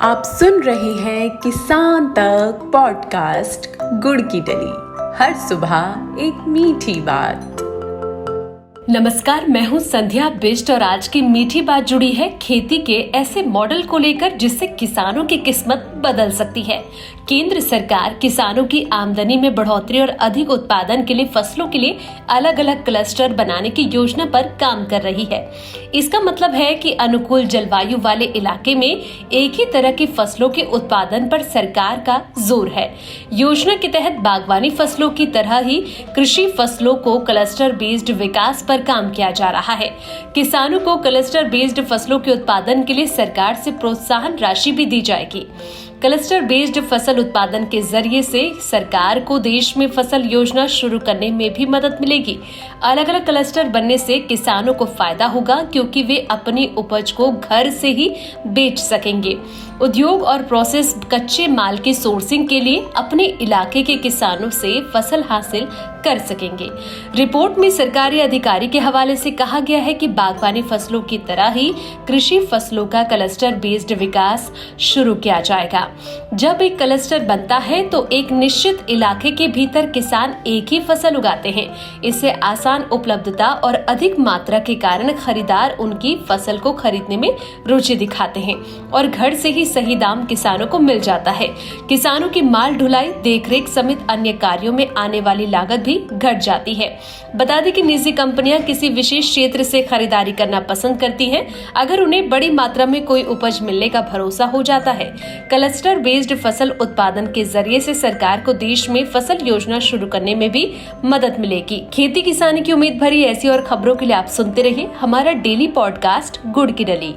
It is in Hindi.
आप सुन रहे हैं किसान तक पॉडकास्ट गुड़ की डली। हर सुबह एक मीठी बात। नमस्कार, मैं हूं संध्या बिष्ट और आज की मीठी बात जुड़ी है खेती के ऐसे मॉडल को लेकर जिससे किसानों की किस्मत बदल सकती है। केंद्र सरकार किसानों की आमदनी में बढ़ोतरी और अधिक उत्पादन के लिए फसलों के लिए अलग अलग क्लस्टर बनाने की योजना पर काम कर रही है। इसका मतलब है कि अनुकूल जलवायु वाले इलाके में एक ही तरह की फसलों के उत्पादन पर सरकार का जोर है। योजना के तहत बागवानी फसलों की तरह ही कृषि फसलों को क्लस्टर बेस्ड विकास पर काम किया जा रहा है। किसानों को क्लस्टर बेस्ड फसलों के उत्पादन के लिए सरकार से प्रोत्साहन राशि भी दी जाएगी। क्लस्टर बेस्ड फसल उत्पादन के जरिए से सरकार को देश में फसल योजना शुरू करने में भी मदद मिलेगी। अलग अलग क्लस्टर बनने से किसानों को फायदा होगा क्योंकि वे अपनी उपज को घर से ही बेच सकेंगे। उद्योग और प्रोसेस कच्चे माल की सोर्सिंग के लिए अपने इलाके के किसानों से फसल हासिल कर सकेंगे। रिपोर्ट में सरकारी अधिकारी के हवाले से कहा गया है कि बागवानी फसलों की तरह ही कृषि फसलों का क्लस्टर बेस्ड विकास शुरू किया जाएगा। जब एक क्लस्टर बनता है तो एक निश्चित इलाके के भीतर किसान एक ही फसल उगाते हैं। इससे आसान उपलब्धता और अधिक मात्रा के कारण खरीदार उनकी फसल को खरीदने में रुचि दिखाते हैं और घर से ही सही दाम किसानों को मिल जाता है। किसानों की माल ढुलाई, देखरेख समेत अन्य कार्यों में आने वाली लागत भी घट जाती है। बता दें कि निजी कंपनियां किसी विशेष क्षेत्र से खरीदारी करना पसंद करती हैं अगर उन्हें बड़ी मात्रा में कोई उपज मिलने का भरोसा हो जाता है। क्लस्टर बेस्ड फसल उत्पादन के जरिए से सरकार को देश में फसल योजना शुरू करने में भी मदद मिलेगी। खेती किसानी की उम्मीद भरी ऐसी और खबरों के लिए आप सुनते रहिए हमारा डेली पॉडकास्ट गुड़ की डली।